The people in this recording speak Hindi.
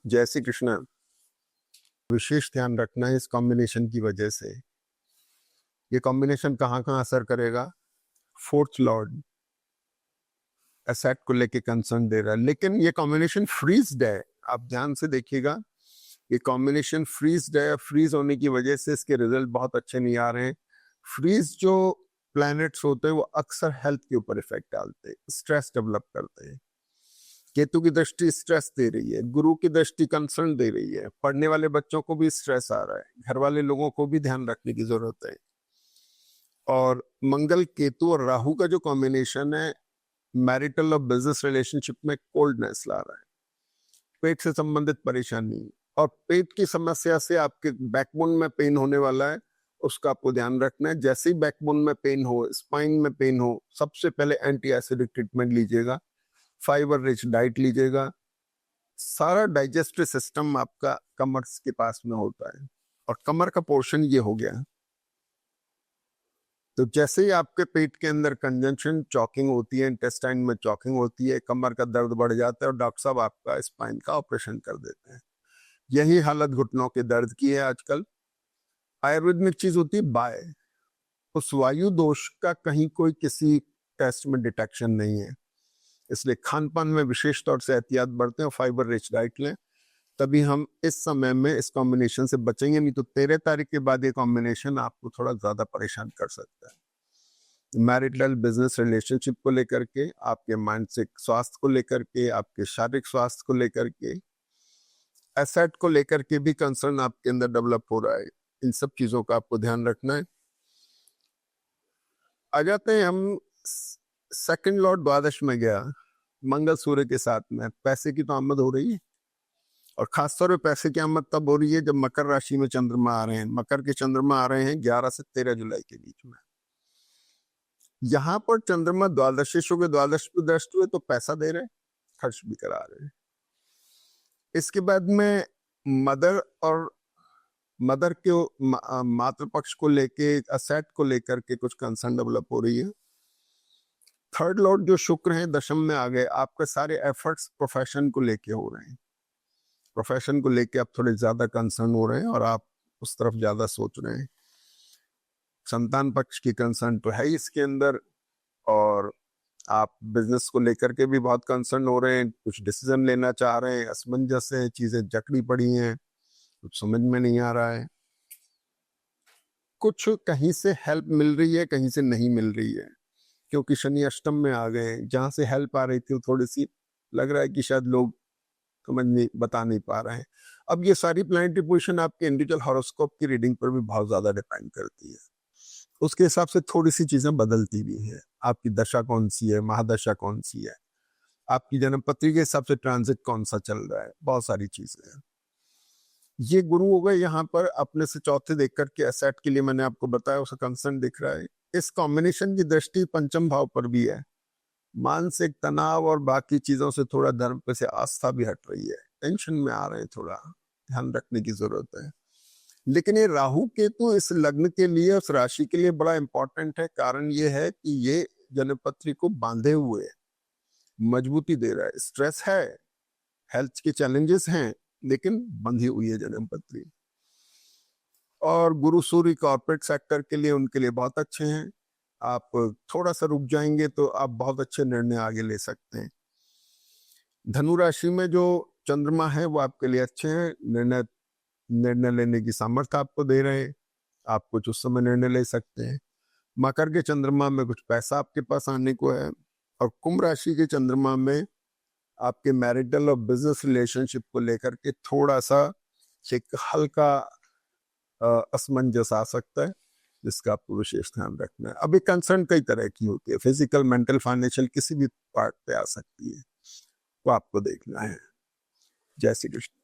जय श्री कृष्ण। विशेष ध्यान रखना है इस कॉम्बिनेशन की वजह से। ये कॉम्बिनेशन कहाँ कहाँ असर करेगा? फोर्थ लॉर्ड एसेट को लेके कंसर्न दे रहा है, लेकिन ये कॉम्बिनेशन फ्रीज्ड है। आप ध्यान से देखिएगा, ये कॉम्बिनेशन फ्रीज्ड है। फ्रीज होने की वजह से इसके रिजल्ट बहुत अच्छे नहीं आ रहे हैं। फ्रीज जो प्लैनेट्स होते हैं वो अक्सर हेल्थ के ऊपर इफेक्ट डालते हैं, स्ट्रेस डेवलप करते हैं। केतु की दृष्टि स्ट्रेस दे रही है, गुरु की दृष्टि कंसर्न दे रही है, पढ़ने वाले बच्चों को भी स्ट्रेस आ रहा है, घर वाले लोगों को भी ध्यान रखने की जरूरत है। और मंगल केतु और राहु का जो कॉम्बिनेशन है, मैरिटल और बिजनेस रिलेशनशिप में कोल्डनेस ला रहा है, पेट से संबंधित परेशानी और पेट की समस्या से आपके बैकबोन में पेन होने वाला है, उसका आपको ध्यान रखना है। जैसे ही बैकबोन में पेन हो, स्पाइन में पेन हो, सबसे पहले एंटी एसिडिक ट्रीटमेंट लीजिएगा, फाइबर रिच डाइट लीजिएगा। सारा डाइजेस्टिव सिस्टम आपका कमर के पास में होता है और कमर का पोर्शन ये हो गया। तो जैसे ही आपके पेट के अंदर कंजंक्शन चॉकिंग होती है, इंटेस्टाइन में चॉकिंग होती है, कमर का दर्द बढ़ जाता है और डॉक्टर साहब आपका स्पाइन का ऑपरेशन कर देते हैं। यही हालत घुटनों के दर्द की है आजकल। आयुर्वेद में एक चीज होती है बाय, उस वायु दोष का कहीं कोई किसी टेस्ट में डिटेक्शन नहीं है, इसलिए खान पान में विशेष तौर से एहतियात बरतें और फाइबर रिच डाइट लें, तभी हम इस समय में इस कॉम्बिनेशन से बचेंगे। नहीं तो 13 तारीख के बाद ये कॉम्बिनेशन आपको थोड़ा ज्यादा परेशान कर सकता है। मैरिटल बिजनेस रिलेशनशिप को लेकर के, आपके मानसिक स्वास्थ्य को लेकर के, आपके शारीरिक स्वास्थ्य को लेकर के, एसेट को लेकर के भी कंसर्न आपके अंदर डेवलप हो रहा है। इन सब चीजों का आपको ध्यान रखना है। आ जाते हैं हम सेकंड लॉर्ड द्वादश में गया, मंगल सूर्य के साथ में। पैसे की तो आमद हो रही है और खासतौर पे पैसे की आमद तब हो रही है जब मकर राशि में चंद्रमा आ रहे हैं। मकर के चंद्रमा आ रहे हैं 11 से 13 जुलाई के बीच में। यहाँ पर चंद्रमा द्वादशिशों के द्वादश पे दृष्ट हुए तो पैसा दे रहे, खर्च भी करा रहे। इसके बाद में मदर के मातृ पक्ष को लेके, असेट को लेकर के कुछ कंसर्न डेवलप हो रही है। थर्ड लॉर्ड जो शुक्र है दशम में आ गए, आपके सारे एफर्ट्स प्रोफेशन को लेके हो रहे हैं। प्रोफेशन को लेके आप थोड़े ज्यादा कंसर्न हो रहे हैं और आप उस तरफ ज्यादा सोच रहे हैं। संतान पक्ष की कंसर्न तो है ही इसके अंदर, और आप बिजनेस को लेकर के भी बहुत कंसर्न हो रहे हैं, कुछ डिसीजन लेना चाह रहे हैं, असमंजस है, चीजें जकड़ी पड़ी हैं, कुछ समझ में नहीं आ रहा है। कुछ कहीं से हेल्प मिल रही है, कहीं से नहीं मिल रही है, क्योंकि शनि अष्टम में आ गए। जहां से हेल्प आ रही थी थोड़ी सी लग रहा है कि शायद लोग समझ नहीं, बता नहीं पा रहे हैं। अब ये सारी प्लैनेटरी पोजीशन आपके इंडिविजुअल हॉरोस्कोप की रीडिंग पर भी बहुत ज्यादा डिपेंड करती है। उसके हिसाब से थोड़ी सी चीजें बदलती भी है। आपकी दशा कौन सी है, महादशा कौन सी है, आपकी जन्मपत्री के हिसाब से ट्रांजिट कौन सा चल रहा है, बहुत सारी चीजें हैं। ये गुरु हो गए यहाँ पर अपने से चौथे देख करके एसेट के लिए मैंने आपको बताया, उसका कंसर्न दिख रहा है। इस कॉम्बिनेशन की दृष्टि पंचम भाव पर भी है। मानसिक तनाव और बाकी चीजों से थोड़ा धर्म पे से आस्था भी हट रही है, टेंशन में आ रहे हैं, थोड़ा ध्यान रखने की जरूरत है। लेकिन ये राहु केतु इस लग्न के लिए, उस राशि के लिए बड़ा इंपॉर्टेंट है। कारण ये है कि ये जन्मपत्री को बांधे हुए मजबूती दे रहा है। स्ट्रेस है, हेल्थ के चैलेंजेस हैं, लेकिन बंधी हुई है जन्मपत्री। और गुरु सूर्य कॉर्पोरेट सेक्टर के लिए, उनके लिए बहुत अच्छे हैं। आप थोड़ा सा रुक जाएंगे तो आप बहुत अच्छे निर्णय आगे ले सकते हैं। धनु राशि में जो चंद्रमा है वो आपके लिए अच्छे हैं, निर्णय लेने की सामर्थ्य आपको दे रहे हैं, आप कुछ उस समय निर्णय ले सकते हैं। मकर के चंद्रमा में कुछ पैसा आपके पास आने को है, और कुंभ राशि के चंद्रमा में आपके मैरिटल और बिजनेस रिलेशनशिप को लेकर के थोड़ा सा एक हल्का असमंजस आ सकता है, जिसका आपको विशेष ध्यान रखना है। अभी कंसर्न कई तरह की होती है, फिजिकल, मेंटल, फाइनेंशियल, किसी भी पार्ट पे आ सकती है, तो आपको देखना है। जय श्री कृष्ण।